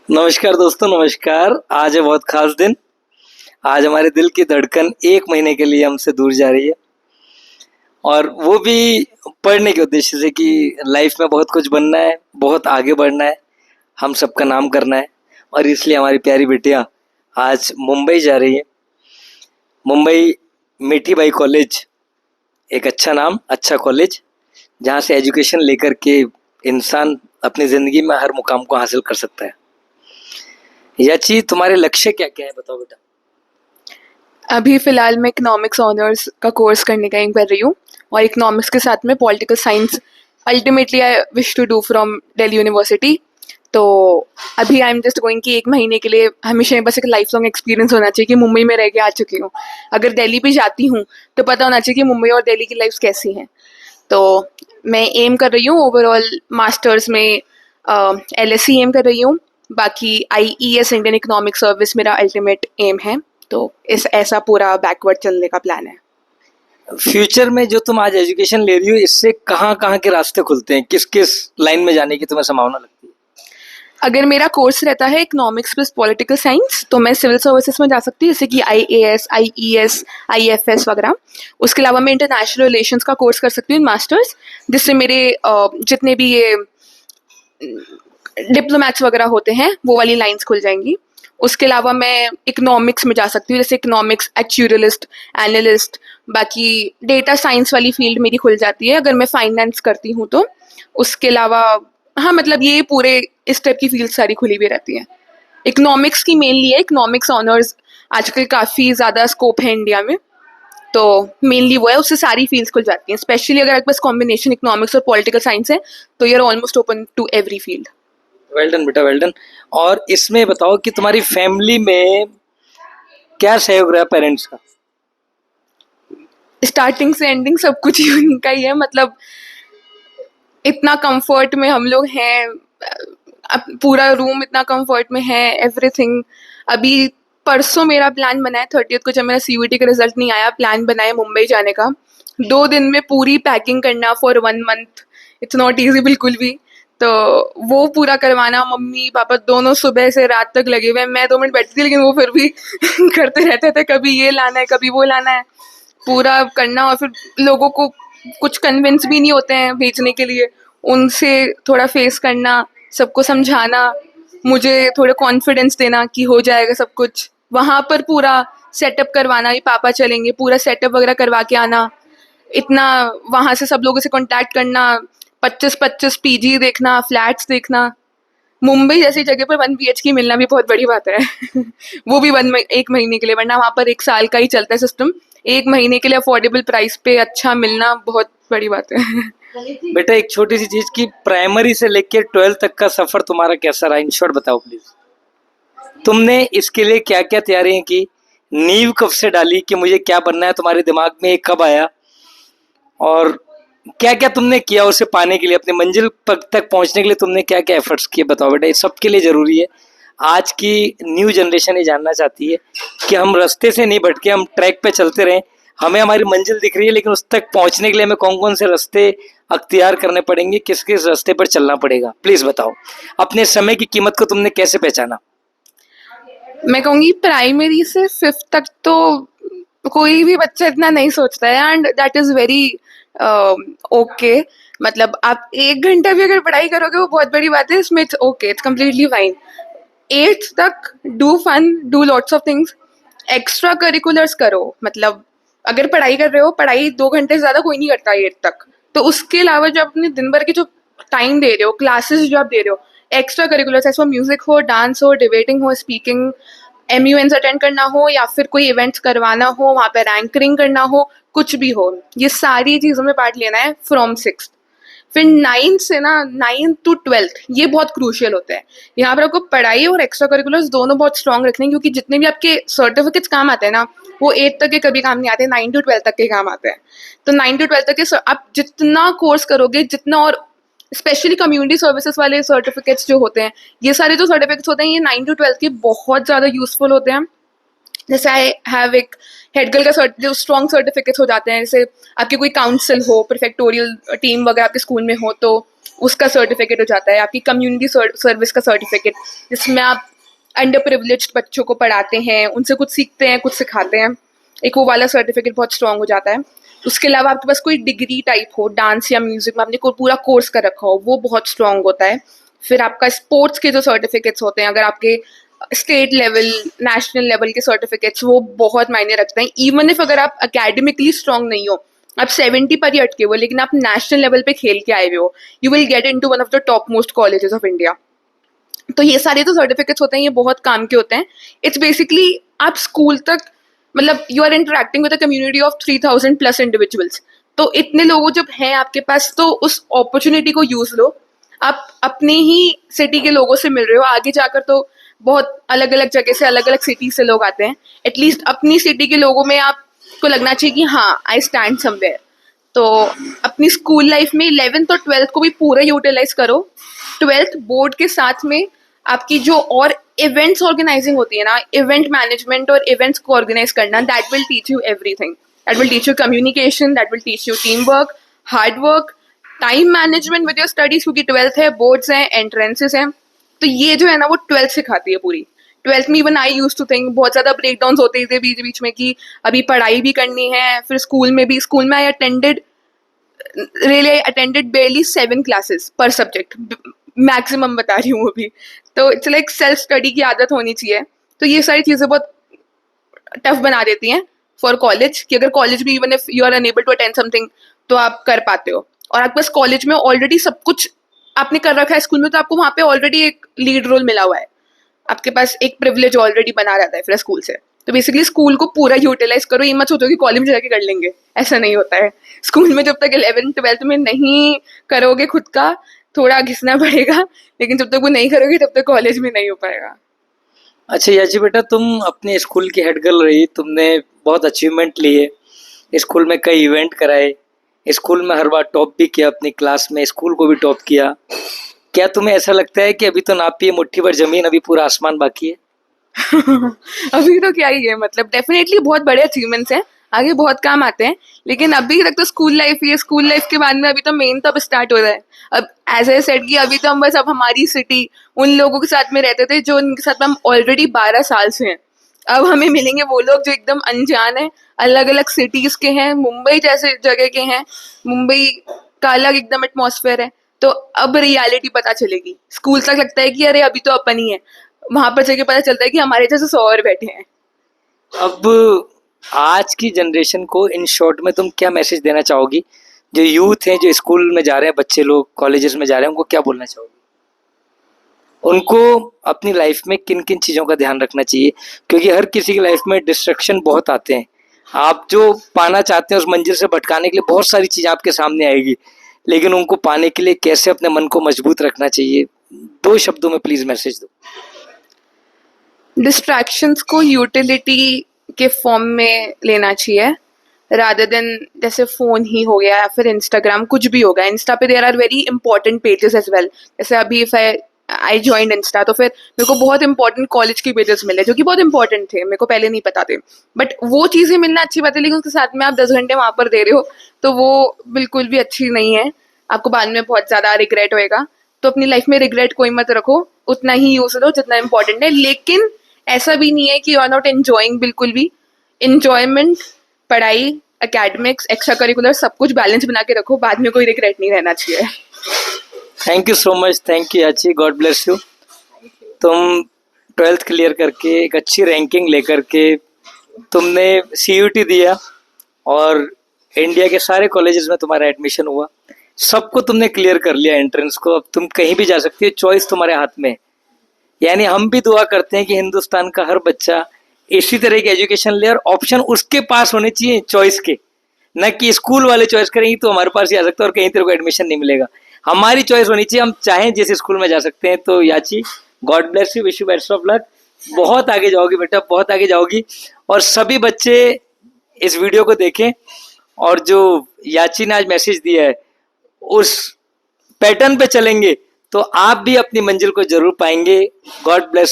नमस्कार दोस्तों, नमस्कार। आज है बहुत खास दिन। आज हमारे दिल की धड़कन 1 महीने के लिए हमसे दूर जा रही है और वो भी पढ़ने के उद्देश्य से कि लाइफ में बहुत कुछ बनना है, बहुत आगे बढ़ना है, हम सबका नाम करना है और इसलिए हमारी प्यारी बेटियाँ आज मुंबई जा रही है। मुंबई मीठी बाई कॉलेज एक अच्छा नाम, अच्छा कॉलेज जहाँ से एजुकेशन लेकर के इंसान अपनी ज़िंदगी में हर मुकाम को हासिल कर सकता है। याची, तुम्हारे लक्ष्य क्या क्या है, बताओ बेटा। अभी फ़िलहाल मैं इकोनॉमिक्स ऑनर्स का कोर्स करने का एम कर रही हूँ और इकोनॉमिक्स के साथ में political science ultimately I wish to do from Delhi University. तो अभी आई एम जस्ट गोइंग कि 1 महीने के लिए हमेशा मेरे पास एक लाइफ लॉन्ग एक्सपीरियंस होना चाहिए कि मुंबई में रह के आ चुकी हूँ। अगर दिल्ली भी जाती हूँ तो पता होना चाहिए कि मुंबई और दिल्ली की लाइफ कैसी हैं। तो मैं एम कर रही हूँ ओवरऑल मास्टर्स में LSE एम कर रही हूँ। बाकी IES इंडियन इकोनॉमिक सर्विस मेरा अल्टीमेट एम है। तो इस ऐसा पूरा बैकवर्ड चलने का प्लान है। फ्यूचर में जो तुम आज एजुकेशन ले रही हो, इससे कहाँ कहाँ के रास्ते खुलते हैं, किस किस लाइन में जाने की तुम्हें संभावना लगती है? अगर मेरा कोर्स रहता है इकोनॉमिक्स प्लस पॉलिटिकल साइंस तो मैं सिविल सर्विसेज में जा सकती हूँ, जैसे कि IAS, IES, IFS वगैरह। उसके अलावा मैं इंटरनेशनल रिलेशंस का कोर्स कर सकती हूँ मास्टर्स, जिससे मेरे जितने भी ये डिप्लोमैट्स वगैरह होते हैं वो वाली लाइंस खुल जाएंगी। उसके अलावा मैं इकोनॉमिक्स में जा सकती हूँ, जैसे इकोनॉमिक्स एक्चुरियलिस्ट, एनालिस्ट। बाकी डेटा साइंस वाली फील्ड मेरी खुल जाती है अगर मैं फाइनेंस करती हूँ तो। उसके अलावा हाँ, मतलब ये पूरे इस टाइप की फील्ड सारी खुली भी रहती हैं। इकोनॉमिक्स की मेनली है, इकोनॉमिक्स ऑनर्स आजकल काफ़ी ज़्यादा स्कोप है इंडिया में, तो मेनली वो है, उससे सारी फील्ड्स खुल जाती हैं। स्पेशली अगर आपके पास कॉम्बिनेशन इकोनॉमिक्स और पॉलिटिकल साइंस है तो you are almost open to every field. Well done बेटा, वेल डन। और इसमें बताओ कि तुम्हारी फैमिली में क्या सहयोग रहा पेरेंट्स का? स्टार्टिंग से एंडिंग सब कुछ ही उन्हीं का ही है। मतलब इतना कंफर्ट में हम लोग हैं, पूरा रूम इतना कंफर्ट में है, एवरीथिंग। अभी परसों मेरा प्लान बना है 30th को, जब मेरा CUET का रिजल्ट नहीं आया, प्लान बना है मुंबई जाने का। 2 दिन में पूरी पैकिंग करना for 1 month, it's not easy बिल्कुल भी। तो वो पूरा करवाना, मम्मी पापा दोनों सुबह से रात तक लगे हुए हैं। मैं 2 मिनट बैठती थी लेकिन वो फिर भी करते रहते थे, कभी ये लाना है कभी वो लाना है, पूरा करना। और फिर लोगों को कुछ कन्विंस भी नहीं होते हैं भेजने के लिए, उनसे थोड़ा फेस करना, सबको समझाना, मुझे थोड़ा कॉन्फिडेंस देना कि हो जाएगा सब कुछ। वहाँ पर पूरा सेटअप करवाना, ये पापा चलेंगे, पूरा सेटअप वगैरह करवा के आना। इतना वहाँ से सब लोगों से कांटेक्ट करना, 25-25 PG देखना, फ्लैट्स देखना। मुंबई जैसी जगह पर 1 BHK मिलना भी बहुत बड़ी बात है। वो भी 1 महीने के लिए, वरना वहाँ पर 1 साल का ही चलता है सिस्टम। 1 महीने के लिए अफोर्डेबल प्राइस पे अच्छा मिलना बहुत बड़ी बात है। बेटा, एक छोटी सी चीज की प्राइमरी से लेकर 12th तक का सफर तुम्हारा कैसा रहा, इन शॉर्ट बताओ प्लीज। तुमने इसके लिए क्या क्या तैयारियां की, नींव कब से डाली कि मुझे क्या बनना है, तुम्हारे दिमाग में ये कब आया और क्या क्या तुमने किया उसे पाने के लिए, अपनी मंजिल तक पहुंचने के लिए तुमने क्या क्या एफर्ट्स किए, बताओ बेटा। ये सबके लिए जरूरी है। आज की न्यू जनरेशन ये जानना चाहती है कि हम रास्ते से नहीं भटके, हम ट्रैक पे चलते रहें। हमें हमारी मंजिल दिख रही है लेकिन उस तक पहुंचने के लिए हमें कौन कौन से रास्ते अख्तियार करने पड़ेंगे, किस किस रास्ते पर चलना पड़ेगा, प्लीज बताओ। अपने समय की कीमत को तुमने कैसे पहचाना? मैं कहूँगी प्राइमरी से 5th तक तो कोई भी बच्चा इतना नहीं सोचता है, and that is very okay. मतलब आप 1 घंटा भी अगर पढ़ाई करोगे वो बहुत बड़ी बात है, इसमें it's okay, it's completely fine. 8th तक do fun, do lots of things, extra curriculars करो। मतलब अगर पढ़ाई कर रहे हो, पढ़ाई 2 घंटे से ज़्यादा कोई नहीं करता 8th तक। तो उसके अलावा जो अपने दिन भर की जो टाइम दे रहे हो, क्लासेस जो आप दे रहे हो, एक्स्ट्रा करिकुलर्स, ऐसा म्यूजिक हो, डांस हो, डिबेटिंग हो, स्पीकिंग, MUNs अटेंड करना हो, या फिर कोई इवेंट्स करवाना हो, वहाँ पर रैंकरिंग करना हो, कुछ भी हो, ये सारी चीज़ों में पार्ट लेना है फ्रॉम 6th। फिर 9th से ना, 9th to 12th ये बहुत क्रूशियल होता है। यहाँ पर आपको पढ़ाई और एक्स्ट्रा करिकुलर्स दोनों बहुत स्ट्रांग रखने हैं, क्योंकि जितने भी आपके सर्टिफिकेट्स काम आते हैं ना, वो 8th तक के कभी काम नहीं आते, 9 to 12 तक के काम आते हैं। तो 9 to 12 तक के आप जितना कोर्स करोगे, जितना, और स्पेशली कम्युनिटी सर्विसेज वाले सर्टिफिकेट्स जो होते हैं, ये सारे जो सर्टिफिकेट्स होते हैं, ये 9 to 12 के बहुत ज़्यादा यूजफुल होते हैं। जैसे आई हैव एक हेडगल का जो स्ट्रॉन्ग सर्टिफिकेट्स हो जाते हैं, जैसे आपके कोई काउंसिल हो, प्रिफेक्टोरियल टीम वगैरह आपके स्कूल में हो, तो उसका सर्टिफिकेट हो जाता है, आपकी कम्युनिटी सर्विस का सर्टिफिकेट, जिसमें आप अंडर प्रिविलेज्ड बच्चों को पढ़ाते हैं, उनसे कुछ सीखते हैं, कुछ सिखाते हैं, एक वो वाला सर्टिफिकेट बहुत स्ट्रांग हो जाता है। उसके अलावा आपके पास कोई डिग्री टाइप हो, डांस या म्यूजिक में आपने कोई पूरा कोर्स कर रखा हो, वो बहुत स्ट्रांग होता है। फिर आपका स्पोर्ट्स के जो सर्टिफिकेट्स होते हैं, अगर आपके स्टेट लेवल, नेशनल लेवल के सर्टिफिकेट्स, वो बहुत मायने रखते हैं। इवन इफ अगर आप अकेडमिकली स्ट्रांग नहीं हो, आप 70 पर ही अटके हुए, लेकिन आप नेशनल लेवल पे खेल के आए हुए हो, you will get into one of the top most colleges of India. तो ये सारे जो सर्टिफिकेट्स होते हैं, ये बहुत काम के होते हैं। इट्स बेसिकली आप स्कूल तक, मतलब you are interacting with a community of 3000 plus individuals. तो इतने लोग जब हैं आपके पास, तो उस अपॉर्चुनिटी को यूज लो। आप अपने ही सिटी के लोगों से मिल रहे हो, आगे जाकर तो बहुत अलग अलग जगह से, अलग अलग सिटी से लोग आते हैं। एटलीस्ट अपनी सिटी के लोगों में आपको लगना चाहिए कि हाँ, आई स्टैंड समवेयर। तो अपनी स्कूल लाइफ में 11th और 12th को भी पूरा यूटिलाइज करो। 12th बोर्ड के साथ में आपकी जो और इवेंट्स ऑर्गेनाइजिंग होती है ना, इवेंट मैनेजमेंट और इवेंट्स को ऑर्गेनाइज करना, that will teach you everything. That will teach you communication, that will teach you team work, hard work, time management with your studies, क्योंकि 12th है, बोर्ड्स हैं, entrances हैं। तो ये जो है ना, वो 12th सिखाती है पूरी। 12th में even I use to think बहुत ज्यादा ब्रेकडाउन होते थे बीच बीच में कि अभी पढ़ाई भी करनी है, फिर स्कूल में I attended barely 7 classes per subject, maximum बता रही हूँ अभी। तो इट्स लाइक सेल्फ स्टडी की आदत होनी चाहिए। तो ये सारी चीज़ें बहुत टफ बना देती हैं फॉर कॉलेज, कि अगर कॉलेज भी even if you are unable to attend something, तो आप कर पाते हो। और आपके पास कॉलेज में ऑलरेडी सब कुछ आपने कर रखा है, स्कूल में तो आपको वहाँ पे ऑलरेडी एक लीड रोल मिला हुआ है, आपके पास एक प्रिविलेज ऑलरेडी बना रहता है फिर स्कूल से। तो बेसिकली स्कूल को पूरा यूटिलाइज करो। ये मत सोचो कि कॉलेज में जाके कर लेंगे, ऐसा नहीं होता है। स्कूल में जब तक 11th 12th में नहीं करोगे खुद का, थोड़ा घिसना पड़ेगा, लेकिन जब तक वो नहीं करोगे तब तक कॉलेज में नहीं हो पाएगा। अच्छा याची बेटा, तुम अपने स्कूल की हेड गर्ल रही, तुमने बहुत अचीवमेंट लिए, स्कूल में कई इवेंट कराए, स्कूल में हर बार टॉप भी किया, अपनी क्लास में स्कूल को भी टॉप किया। क्या तुम्हें ऐसा लगता है कि अभी तो नापी है मुट्ठी भर जमीन, अभी पूरा आसमान बाकी है? अभी तो क्या ही है, मतलब डेफिनेटली बहुत बड़े अचीवमेंट्स हैं, आगे बहुत काम आते हैं, लेकिन अभी तक तो स्कूल लाइफ ही है। स्कूल लाइफ के बाद में अभी तो मेन तब स्टार्ट हो रहा है। अब एज आई सेड कि अभी तो हम बस अब हमारी सिटी उन लोगों के साथ में रहते थे जो उनके साथ में हम ऑलरेडी 12 साल से हैं। अब हमें मिलेंगे वो लोग जो एकदम अनजान है, अलग अलग सिटीज के हैं, मुंबई जैसे जगह के हैं, मुंबई का अलग एकदम एटमॉस्फेयर है। तो अब रियलिटी पता चलेगी। स्कूल तक लगता है कि अरे अभी तो अपन ही है, वहां पर जाके पता चलता है कि हमारे जैसे 100 और बैठे हैं। अब आज की जनरेशन को इन शॉर्ट में तुम क्या मैसेज देना चाहोगी? जो यूथ हैं, जो स्कूल में जा रहे हैं, बच्चे लोग कॉलेजेस में जा रहे हैं, उनको क्या बोलना चाहोगी? उनको अपनी लाइफ में किन किन चीज़ों का ध्यान रखना चाहिए? क्योंकि हर किसी की लाइफ में डिस्ट्रक्शन बहुत आते हैं। आप जो पाना चाहते हैं उस मंजिल से भटकाने के लिए बहुत सारी चीज़ें आपके सामने आएगी, लेकिन उनको पाने के लिए कैसे अपने मन को मजबूत रखना चाहिए? 2 शब्दों में प्लीज मैसेज दो। डिस्ट्रैक्शंस को यूटिलिटी के फॉर्म में लेना चाहिए, रादर देन जैसे फोन ही हो गया या फिर इंस्टाग्राम, कुछ भी होगा। इंस्टा पे there are very important pages as well. जैसे अभी इफ आई ज्वाइंड इंस्टा, तो फिर मेरे को बहुत इंपॉर्टेंट कॉलेज के पेजेस मिले जो कि बहुत इंपॉर्टेंट थे, मेरे को पहले नहीं पता थे। बट वो चीज़ें मिलना अच्छी बात है, लेकिन उसके साथ में आप 10 घंटे वहाँ पर दे रहे हो, तो वो बिल्कुल भी अच्छी नहीं है। आपको बाद में बहुत ज़्यादा रिग्रेट होएगा। तो अपनी लाइफ में रिग्रेट कोई मत रखो, उतना ही यूज करो जितना इंपॉर्टेंट है। लेकिन ऐसा भी नहीं है कि यू आर नॉट एंजॉइंग, बिल्कुल भी। इंजॉयमेंट, पढ़ाई, एकेडमिक्स, एक्स्ट्रा करिकुलर, सब कुछ बैलेंस बना के रखो, बाद में कोई रिग्रेट नहीं रहना चाहिए। Thank you so much, thank you याची, गॉड ब्लेस यू। तुम 12th क्लियर करके एक अच्छी रैंकिंग लेकर के तुमने CUT दिया और इंडिया के सारे कॉलेजेस में तुम्हारा एडमिशन हुआ, सबको तुमने क्लियर कर लिया एंट्रेंस को। अब तुम कहीं भी जा सकती हो, चॉइस तुम्हारे हाथ में है। यानी हम भी दुआ करते हैं कि हिंदुस्तान का हर बच्चा इसी तरह की एजुकेशन ले और ऑप्शन उसके पास होने चाहिए चॉइस के, न कि स्कूल वाले चॉइस करेंगे तो हमारे पास ही आ सकता है और कहीं तेरे को एडमिशन नहीं मिलेगा। हमारी चॉइस होनी चाहिए, हम चाहें जिस स्कूल में जा सकते हैं। तो याची, God bless you, wish you best of luck. बहुत आगे जाओगी बेटा, बहुत आगे जाओगी। और सभी बच्चे इस वीडियो को देखें और जो याची ने आज मैसेज दिया है उस पैटर्न पे चलेंगे तो आप भी अपनी मंजिल को जरूर पाएंगे। God bless.